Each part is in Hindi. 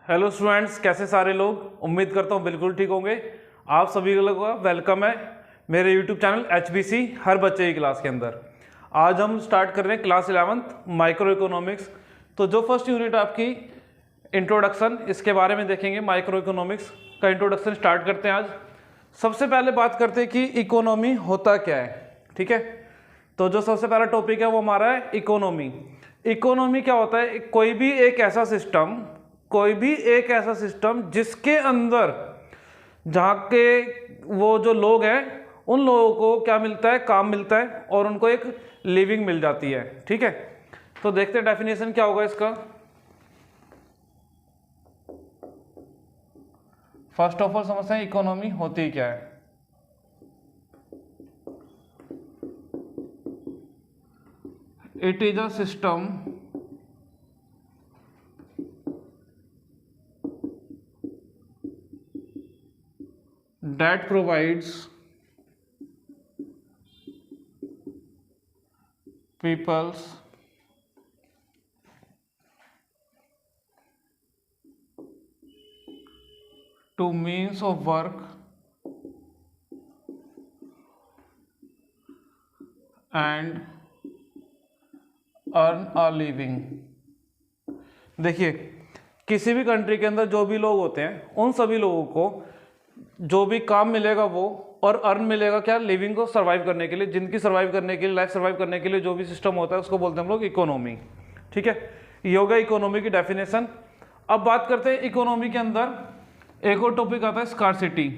हेलो स्टूडेंट्स, कैसे सारे लोग। उम्मीद करता हूँ बिल्कुल ठीक होंगे। आप सभी लोगों का वेलकम है मेरे यूट्यूब चैनल HBC हर बच्चे की क्लास के अंदर। आज हम स्टार्ट कर रहे हैं क्लास 11th माइक्रो इकोनॉमिक्स। तो जो फर्स्ट यूनिट आपकी इंट्रोडक्शन, इसके बारे में देखेंगे। माइक्रो इकोनॉमिक्स का इंट्रोडक्शन स्टार्ट करते हैं आज। सबसे पहले बात करते हैं कि इकोनॉमी होता क्या है। ठीक है, तो जो सबसे पहला टॉपिक है वो हमारा है इकोनॉमी। इकोनॉमी क्या होता है? कोई भी एक ऐसा सिस्टम जिसके अंदर जहाँ के वो जो लोग हैं उन लोगों को क्या मिलता है? काम मिलता है और उनको एक लिविंग मिल जाती है। ठीक है, तो देखते हैं डेफिनेशन क्या होगा इसका। फर्स्ट ऑफ ऑल समझते हैं इकोनॉमी होती क्या है। It is a system that provides peoples to means of work and earn a living। देखिए, किसी भी कंट्री के अंदर जो भी लोग होते हैं उन सभी लोगों को जो भी काम मिलेगा वो और अर्न मिलेगा क्या? लिविंग को सर्वाइव करने के लिए, जिंदगी सर्वाइव करने के लिए, लाइफ सर्वाइव करने के लिए जो भी सिस्टम होता है उसको बोलते हैं हम लोग इकोनॉमी। ठीक है, ये होगा इकोनॉमी की डेफिनेशन। अब बात करते हैं इकोनॉमी के अंदर एक और टॉपिक आता है स्कार्सिटी,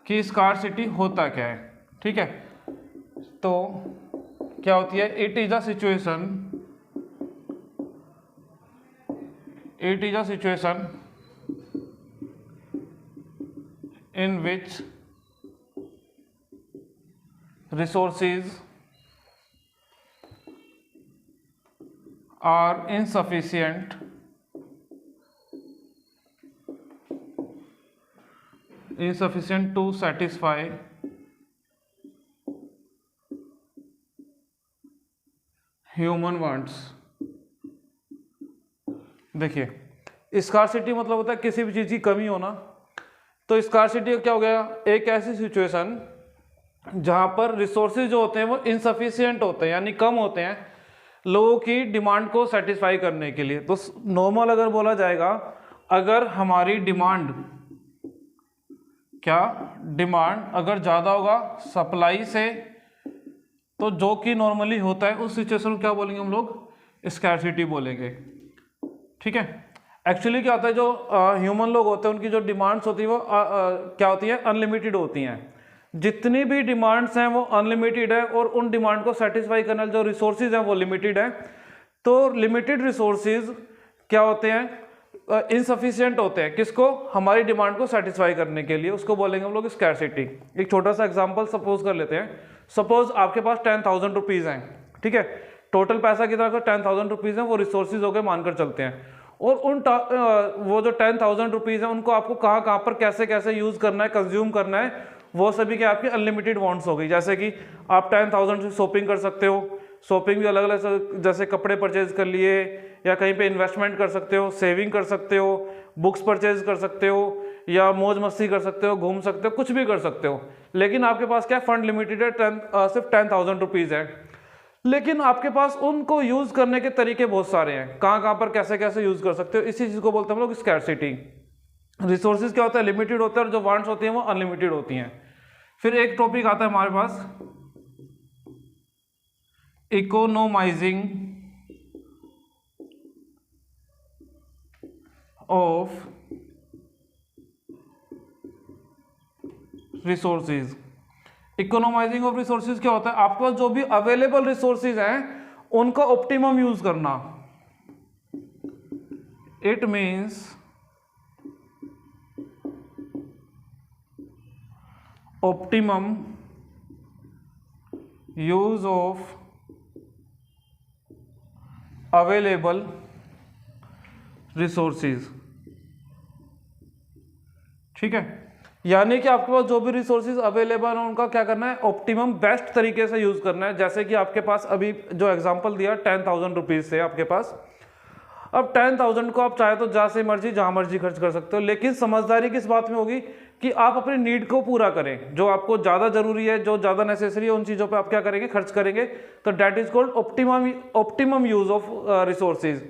कि स्कार्सिटी होता क्या है। ठीक है, तो क्या होती है? It is a situation in which resources are insufficient to satisfy human wants। देखिए, स्कार्सिटी मतलब होता है किसी भी चीज की कमी होना। तो स्कार्सिटी क्या हो गया? एक ऐसी सिचुएशन जहां पर रिसोर्सेज जो होते हैं वो इनसफिशिएंट होते हैं, यानी कम होते हैं लोगों की डिमांड को सेटिस्फाई करने के लिए। तो नॉर्मल अगर बोला जाएगा, अगर हमारी डिमांड अगर ज़्यादा होगा सप्लाई से, तो जो कि नॉर्मली होता है उस सिचुएशन को क्या बोलेंगे हम लोग? स्कैर्सिटी बोलेंगे। ठीक है, एक्चुअली क्या होता है, जो ह्यूमन लोग होते हैं उनकी जो डिमांड्स होती है वो क्या होती है? अनलिमिटेड होती हैं। जितनी भी डिमांड्स हैं वो अनलिमिटेड है और उन डिमांड को सेटिस्फाई करने वाले जो रिसोर्सेज हैं वो लिमिटेड है। तो लिमिटेड रिसोर्सेज क्या होते हैं? इनसफिशिएंट होते हैं। किसको? हमारी डिमांड को सेटिस्फाई करने के लिए। उसको बोलेंगे हम लोग स्कैर्सिटी। एक छोटा सा एग्जाम्पल सपोज कर लेते हैं। सपोज आपके पास 10,000 रुपीज़ हैं। ठीक है, टोटल पैसा कितना का? 10,000 रुपीज़ हैं, वो रिसोर्सेज हो गए मानकर चलते हैं। और वो जो 10,000 रुपीज़ हैं उनको आपको कहाँ पर कैसे कैसे यूज़ करना है, कंज्यूम करना है, वो सभी के आपकी अनलिमिटेड वांट्स हो गई। जैसे कि आप 10,000 से शॉपिंग कर सकते हो। शॉपिंग भी अलग अलग, जैसे कपड़े परचेज कर लिए, या कहीं पे इन्वेस्टमेंट कर सकते हो, सेविंग कर सकते हो, बुक्स परचेज कर सकते हो, या मौज मस्ती कर सकते हो, घूम सकते हो, कुछ भी कर सकते हो। लेकिन आपके पास क्या फंड लिमिटेड है? सिर्फ 10,000 रुपीज़ है। लेकिन आपके पास उनको यूज करने के तरीके बहुत सारे हैं, कहाँ पर कैसे कैसे यूज कर सकते हो। इसी चीज को बोलते हैं हम लोग स्कैर्सिटी। रिसोर्सेज क्या होता है? लिमिटेड होता है, और जो वांट्स होती हैं वो अनलिमिटेड होती हैं। फिर एक टॉपिक आता है हमारे पास इकोनोमाइजिंग ऑफ रिसोर्सेज। इकोनोमाइजिंग ऑफ रिसोर्सेज क्या होता है? आपके पास जो भी अवेलेबल रिसोर्सेज हैं उनका ऑप्टिमम यूज करना। It means optimum use of available resources. ठीक है, यानी कि आपके पास जो भी रिसोर्सेज अवेलेबल है उनका क्या करना है? ऑप्टिमम बेस्ट तरीके से यूज करना है। जैसे कि आपके पास अभी जो एग्जांपल दिया 10,000 रुपीज से आपके पास, अब 10,000 को आप चाहे तो जैसे मर्जी जहां मर्जी खर्च कर सकते हो, लेकिन समझदारी किस बात में होगी कि आप अपनी नीड को पूरा करें, जो आपको ज़्यादा जरूरी है, जो ज़्यादा नेसेसरी है, उन चीज़ों पे आप क्या करेंगे, खर्च करेंगे। तो that is called optimum use of resources.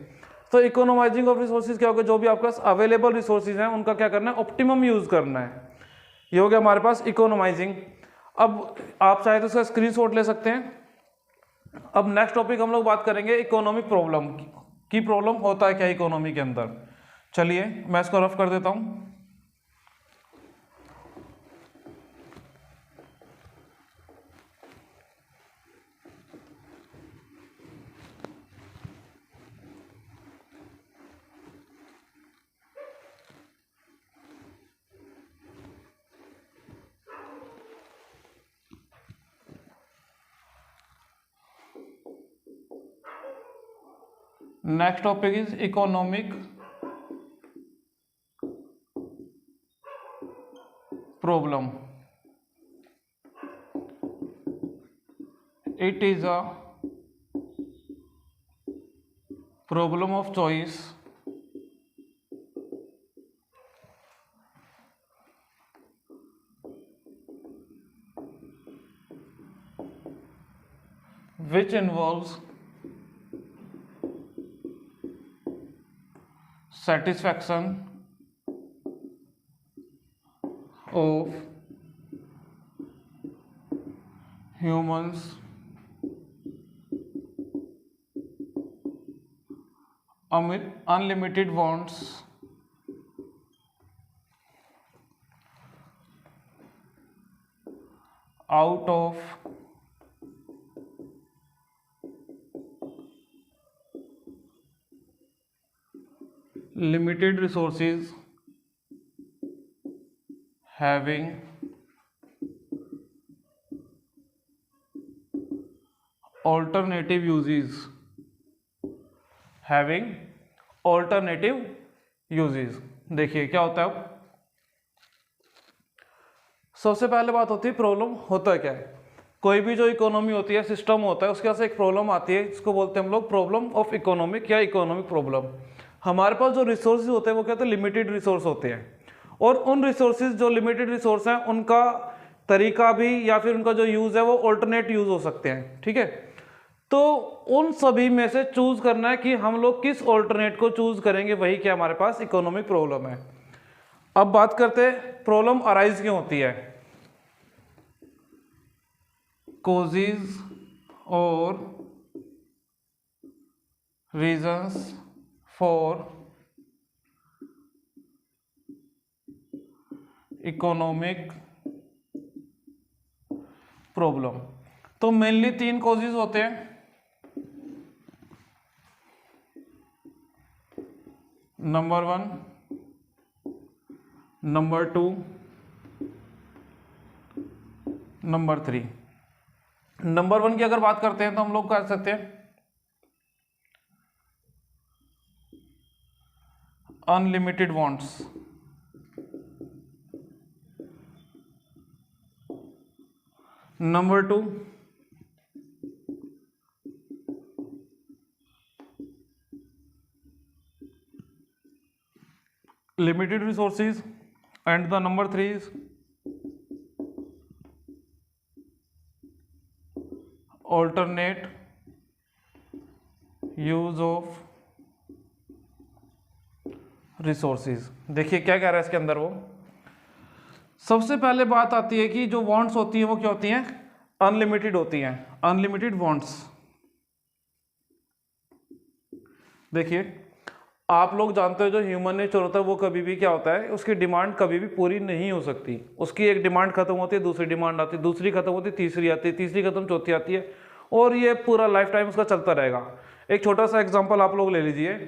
तो इकोनोमाइजिंग ऑफ रिसोर्सेज क्या होगा, जो भी आपके पास अवेलेबल रिसोर्सेज हैं उनका क्या करना है, ऑप्टिमम यूज करना है। ये हो गया हमारे पास इकोनोमाइजिंग। अब आप चाहे तो इसका स्क्रीनशॉट ले सकते हैं। अब नेक्स्ट टॉपिक हम लोग बात करेंगे इकोनॉमिक प्रॉब्लम की। प्रॉब्लम होता है क्या इकोनॉमी के अंदर। चलिए मैं इसको रफ कर देता हूं। Next topic is economic problem. It is a problem of choice which involves satisfaction of humans unlimited wants out of limited resources having alternative uses, having alternative uses। देखिए क्या होता है। अब सबसे पहले बात होती है प्रॉब्लम होता क्या है। कोई भी जो इकोनॉमी होती है, सिस्टम होता है, उसके पास एक प्रॉब्लम आती है, इसको बोलते हैं हम लोग प्रॉब्लम ऑफ इकोनॉमिक या इकोनॉमिक प्रॉब्लम। हमारे पास जो रिसोर्सेज होते हैं वो क्या होते हैं, लिमिटेड रिसोर्स होते हैं, और उन रिसोर्सेज जो लिमिटेड रिसोर्स हैं उनका तरीका भी या फिर उनका जो यूज़ है वो ऑल्टरनेट यूज़ हो सकते हैं। ठीक है, तो उन सभी में से चूज करना है कि हम लोग किस ऑल्टरनेट को चूज करेंगे, वही क्या हमारे पास इकोनॉमिक प्रॉब्लम है। अब बात करते हैं प्रॉब्लम अराइज क्यों होती है। कॉजेज और रीजंस फॉर इकोनॉमिक प्रॉब्लम। तो मेनली 3 कॉजेज होते हैं। Number 1, number 2, number 3। नंबर 1 की अगर बात करते हैं तो हम लोग कर सकते हैं unlimited wants. Number 2, limited resources, and the number 3 is alternate use of resources। देखिए क्या कह रहा है इसके अंदर। वो सबसे पहले बात आती है कि जो वांट्स होती हैं वो क्या होती हैं, अनलिमिटेड होती हैं, अनलिमिटेड वांट्स। देखिए आप लोग जानते हो जो ह्यूमन नेचर होता है वो कभी भी क्या होता है, उसकी डिमांड कभी भी पूरी नहीं हो सकती। उसकी एक डिमांड खत्म होती है, दूसरी डिमांड आती है, दूसरी खत्म होती है, तीसरी आती है, तीसरी खत्म, चौथी आती है, और ये पूरा लाइफ टाइम उसका चलता रहेगा। एक छोटा सा एग्जांपल आप लोग ले लीजिए।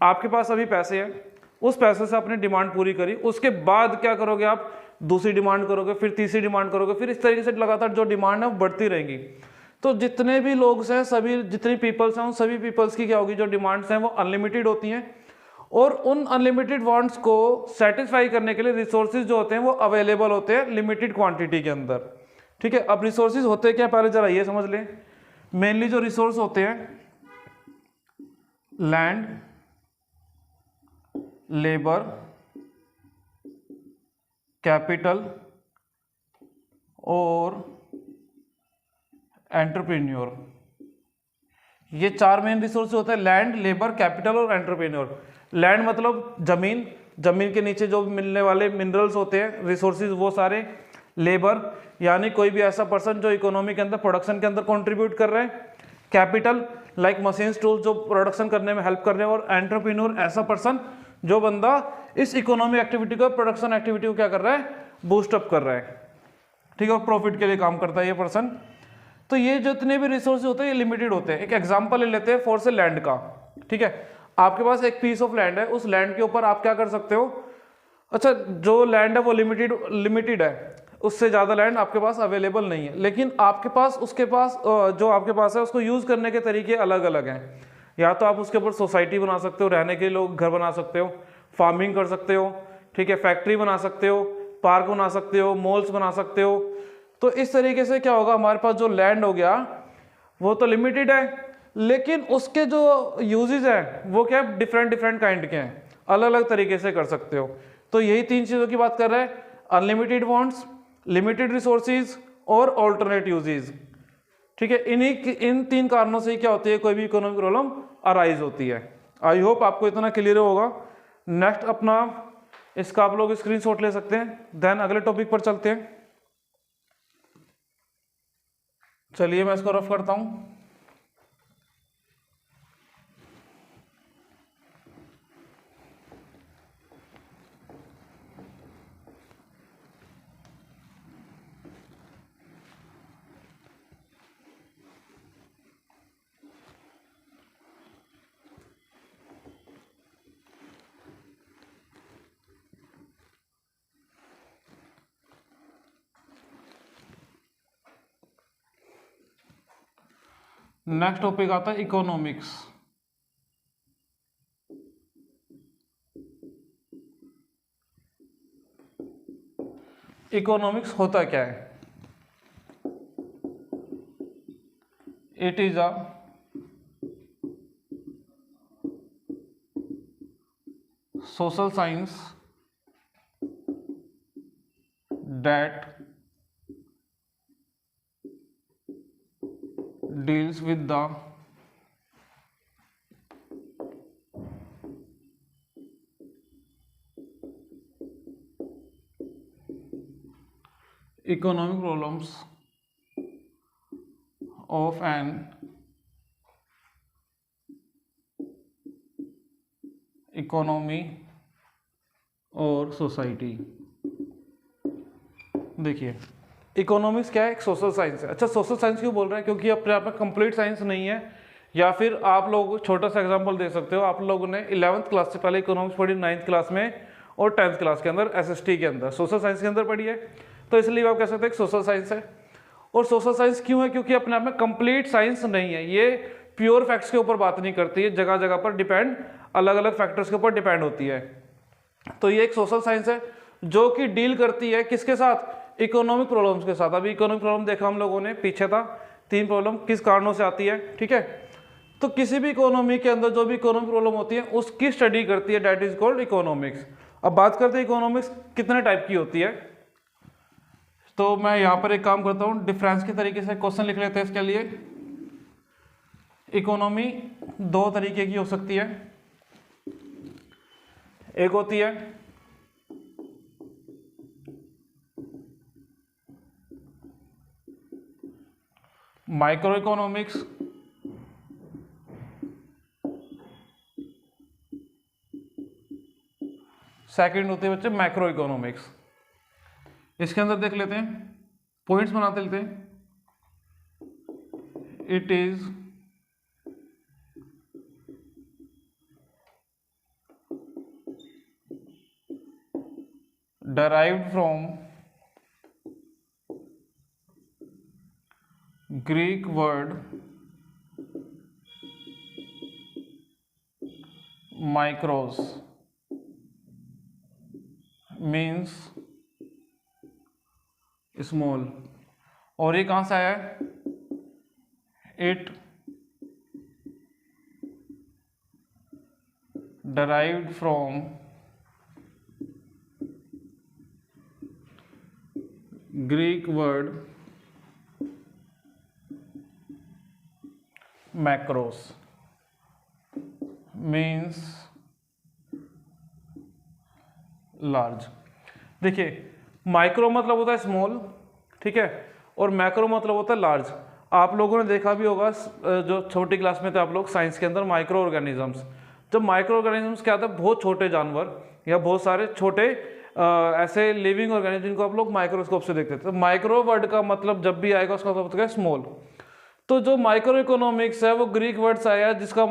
आपके पास अभी पैसे हैं, उस पैसे से आपने डिमांड पूरी करी, उसके बाद क्या करोगे, आप दूसरी डिमांड करोगे, फिर तीसरी डिमांड करोगे, फिर इस तरीके से लगातार जो डिमांड है वो बढ़ती रहेंगी। तो जितने भी लोग हैं, सभी जितनी पीपल्स हैं, उन सभी पीपल्स की क्या होगी, जो डिमांड्स हैं वो अनलिमिटेड होती हैं, और उन अनलिमिटेड वांट्स को सेटिस्फाई करने के लिए रिसोर्सेज जो होते हैं वो अवेलेबल होते हैं लिमिटेड क्वांटिटी के अंदर। ठीक है, अब रिसोर्सेज होते क्या, पहले जरा ये समझ लें। मेनली जो रिसोर्स होते हैं, लैंड, लेबर, कैपिटल और एंटरप्रेन्योर। ये चार मेन रिसोर्स होते हैं, लैंड, लेबर, कैपिटल और एंटरप्रेन्योर। लैंड मतलब जमीन, जमीन के नीचे जो मिलने वाले मिनरल्स होते हैं, रिसोर्सेज वो सारे। लेबर यानी कोई भी ऐसा पर्सन जो इकोनॉमी के अंदर, प्रोडक्शन के अंदर कंट्रीब्यूट कर रहे हैं। कैपिटल लाइक मशीन्स, टूल्स जो प्रोडक्शन करने में हेल्प कर रहे हैं। और एंटरप्रेन्योर ऐसा पर्सन जो बंदा इस इकोनॉमिक एक्टिविटी को, प्रोडक्शन एक्टिविटी को क्या कर रहा है, बूस्टअप कर रहा है, ठीक है, और प्रॉफिट के लिए काम करता है ये पर्सन। तो ये जितने भी रिसोर्स होते हैं ये लिमिटेड होते हैं। एक एग्जांपल ले लेते हैं फॉर से लैंड का, ठीक है। आपके पास एक पीस ऑफ लैंड है, उस लैंड के ऊपर आप क्या कर सकते हो, अच्छा जो लैंड है वो लिमिटेड है, उससे ज़्यादा लैंड आपके पास अवेलेबल नहीं है, लेकिन आपके पास, उसके पास जो आपके पास है उसको यूज़ करने के तरीके अलग अलग हैं। या तो आप उसके ऊपर सोसाइटी बना सकते हो, रहने के लिए घर बना सकते हो, फार्मिंग कर सकते हो, ठीक है, फैक्ट्री बना सकते हो, पार्क बना सकते हो, मॉल्स बना सकते हो। तो इस तरीके से क्या होगा, हमारे पास जो लैंड हो गया वो तो लिमिटेड है, लेकिन उसके जो यूजेस हैं वो क्या है, डिफरेंट डिफरेंट काइंड के हैं, अलग अलग तरीके से कर सकते हो। तो यही तीन चीज़ों की बात कर रहे हैं, अनलिमिटेड वांट्स, लिमिटेड रिसोर्सेज और ऑल्टरनेट यूजेस, ठीक है। इन तीन कारणों से क्या होती है, कोई भी इकोनॉमिक प्रॉब्लम अराइज होती है। आई होप आपको इतना क्लियर होगा। नेक्स्ट अपना इसका आप लोग स्क्रीनशॉट ले सकते हैं, देन अगले टॉपिक पर चलते हैं। चलिए मैं इसको रफ करता हूं। नेक्स्ट टॉपिक आता है इकोनॉमिक्स। इकोनॉमिक्स होता क्या है? It is a social science that deals with the economic problems of an economy और सोसाइटी। देखिए इकोनॉमिक्स क्या है, एक सोशल साइंस है। अच्छा सोशल साइंस क्यों बोल रहे हैं, क्योंकि अपने आप में कंप्लीट साइंस नहीं है। या फिर आप लोग छोटा सा एग्जांपल दे सकते हो, आप लोगों ने 11th क्लास से पहले इकोनॉमिक्स पढ़ी, 9th क्लास में और 10th क्लास के अंदर SST के अंदर सोशल साइंस के अंदर पढ़ी है, तो इसलिए आप कह सकते हैं एक सोशल साइंस है। और सोशल साइंस क्यों है, क्योंकि अपने आप में कंप्लीट साइंस नहीं है, ये प्योर फैक्ट्स के ऊपर बात नहीं करती है, जगह जगह पर डिपेंड, अलग अलग फैक्टर्स के ऊपर डिपेंड होती है। तो ये एक सोशल साइंस है जो कि डील करती है किसके साथ, इकोनॉमिक प्रॉब्लम्स के साथ। अभी इकोनॉमिक प्रॉब्लम देखा हम लोगों ने, पीछे था 3 प्रॉब्लम किस कारणों से आती है, ठीक है। तो किसी भी इकोनॉमी के अंदर जो भी इकोनॉमिक प्रॉब्लम होती है उसकी स्टडी करती है, दैट इज कॉल्ड इकोनॉमिक्स। अब बात करते हैं इकोनॉमिक्स कितने टाइप की होती है, तो मैं यहाँ पर एक काम करता हूँ, डिफरेंस के तरीके से क्वेश्चन लिख लेते हैं इसके लिए। इकोनॉमी 2 तरीके की हो सकती है, एक होती है माइक्रो इकोनॉमिक्स, सेकंड होती है बच्चे मैक्रो इकोनॉमिक्स। इसके अंदर देख लेते हैं, पॉइंट्स बनाते लेते हैं। It is derived from Greek word micros means small, और ये कहाँ से आया है, it derived from Greek word macros means large. देखिए माइक्रो मतलब होता है स्मॉल, ठीक है, और मैक्रो मतलब होता है लार्ज। आप लोगों ने देखा भी होगा जो छोटी क्लास में थे आप लोग साइंस के अंदर, माइक्रो ऑर्गेनिजम्स। जब माइक्रो ऑर्गेनिजम्स क्या था, बहुत छोटे जानवर या बहुत सारे छोटे ऐसे लिविंग ऑर्गेनिज्म जिनको आप लोग माइक्रोस्कोप से देखते थे। तो माइक्रो वर्ड का मतलब जब भी आएगा उसका मतलब होता है स्मॉल। तो जो माइक्रो इकोनॉमिक्स है वो ग्रीक वर्ड से आया, जिसका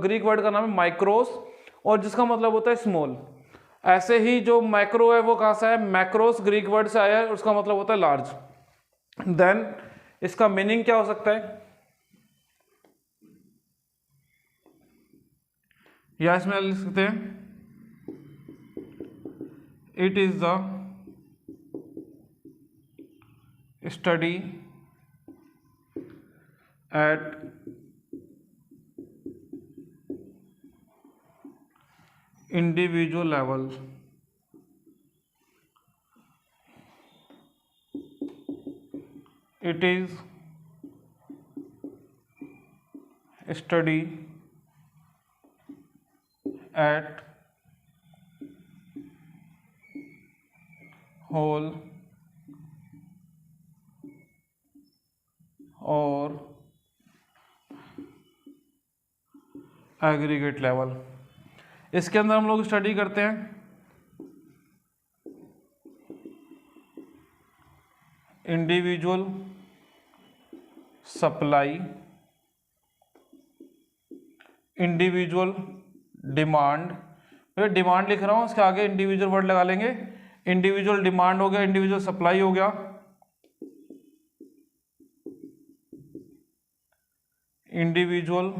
ग्रीक वर्ड का नाम है माइक्रोस और जिसका मतलब होता है स्मॉल। ऐसे ही जो मैक्रो है वो कहां से है, मैक्रोस ग्रीक वर्ड से आया है, उसका मतलब होता है लार्ज। देन इसका मीनिंग क्या हो सकता है, या इसमें लिख सकते हैं it is the study eight individual level it is study at whole और एग्रीगेट लेवल। इसके अंदर हम लोग स्टडी करते हैं individual supply, individual demand. Demand लिख रहा हूं, उसके आगे इंडिविजुअल वर्ड लगा लेंगे। इंडिविजुअल डिमांड हो गया, इंडिविजुअल सप्लाई हो गया, इंडिविजुअल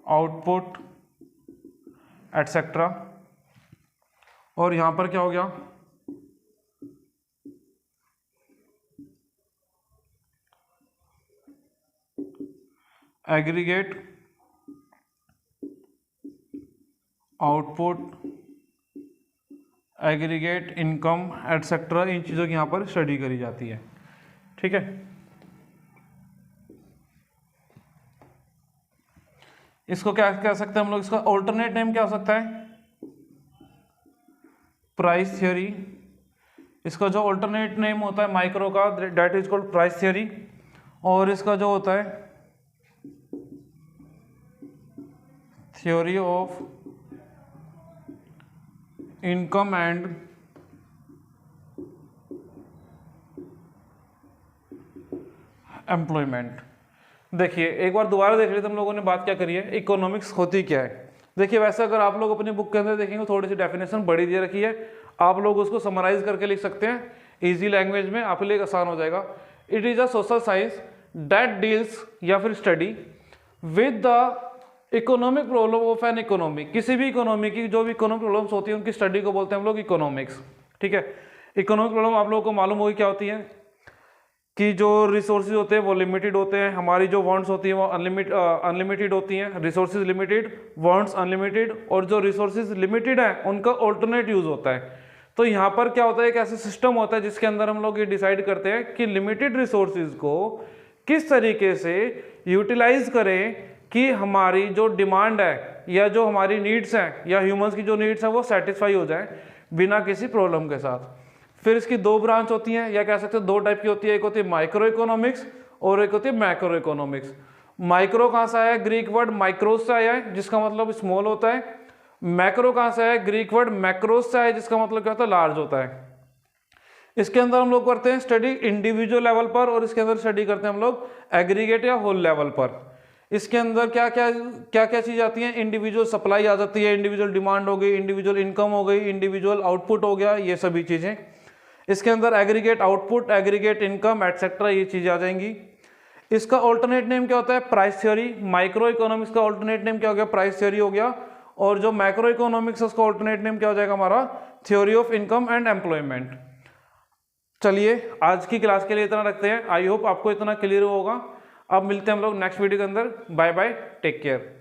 आउटपुट एटसेट्रा। और यहां पर क्या हो गया, aggregate output, aggregate income etcetera. इन चीज़ों की यहां पर स्टडी करी जाती है, ठीक है। इसको क्या कह सकते हैं हम लोग, इसका ऑल्टरनेट नेम क्या हो सकता है, प्राइस थ्योरी। इसका जो ऑल्टरनेट नेम होता है माइक्रो का, that is called price theory. और इसका जो होता है theory of income and employment. देखिए एक बार दोबारा देख लेते हम लोगों ने बात क्या करी है, इकोनॉमिक्स होती क्या है। देखिए वैसे अगर आप लोग अपनी बुक के अंदर देखेंगे थोड़ी सी डेफिनेशन बड़ी दे रखी है, आप लोग उसको समराइज करके लिख सकते हैं इजी लैंग्वेज में, आपके लिए आसान हो जाएगा। It is a social science that deals या फिर study with the economic problem of an economy. किसी भी इकोनॉमी की जो भी इकोनॉमिक प्रॉब्लम्स होती है उनकी स्टडी को बोलते हैं हम लोग इकोनॉमिक्स, ठीक है। इकोनॉमिक प्रॉब्लम आप लोगों को मालूम होगी क्या होती है कि जो रिसोर्सेज होते हैं वो लिमिटेड होते हैं, हमारी जो वांट्स होती हैं वो अनलिमिटेड होती हैं। रिसोर्सेज लिमिटेड, वांट्स अनलिमिटेड, और जो रिसोर्सेज लिमिटेड है उनका ऑल्टरनेट यूज होता है। तो यहाँ पर क्या होता है, एक ऐसा सिस्टम होता है जिसके अंदर हम लोग ये डिसाइड करते हैं कि लिमिटेड रिसोर्सेज को किस तरीके से यूटिलाइज करें कि हमारी जो डिमांड है या जो हमारी नीड्स हैं या ह्यूमंस की जो नीड्स हैं वो सेटिस्फाई हो जाए बिना किसी प्रॉब्लम के साथ। फिर इसकी दो ब्रांच होती हैं, या कह सकते हैं दो टाइप की होती है, एक होती है माइक्रो इकोनॉमिक्स और एक होती है मैक्रो इकोनॉमिक्स। माइक्रो कहाँ से आया है, ग्रीक वर्ड माइक्रोस से आया है जिसका मतलब स्मॉल होता है। मैक्रो कहाँ से आया है, ग्रीक वर्ड मैक्रोस से आया है जिसका मतलब क्या होता है, लार्ज होता है। इसके अंदर हम लोग करते हैं स्टडी इंडिविजुअल लेवल पर, और इसके अंदर स्टडी करते हैं हम लोग एग्रीगेट या होल लेवल पर। इसके अंदर क्या क्या चीज आती है, इंडिविजुअल सप्लाई आ जाती है, इंडिविजुअल डिमांड हो गई, इंडिविजुअल इनकम हो गई, इंडिविजुअल आउटपुट हो गया, ये सभी चीजें। इसके अंदर aggregate output, aggregate income etcetera ये चीजें आ जाएंगी। इसका ऑल्टरनेट नेम क्या होता है, प्राइस थ्योरी। माइक्रो इकोनॉमिक्स का ऑल्टरनेट नेम क्या हो गया, प्राइस थ्योरी हो गया। और जो मैक्रो इकोनॉमिक्स उसका ऑल्टरनेट नेम क्या हो जाएगा हमारा, theory of income and employment. चलिए आज की क्लास के लिए इतना रखते हैं, आई होप आपको इतना क्लियर होगा। अब मिलते हैं हम लोग नेक्स्ट वीडियो के अंदर। Bye bye, take care.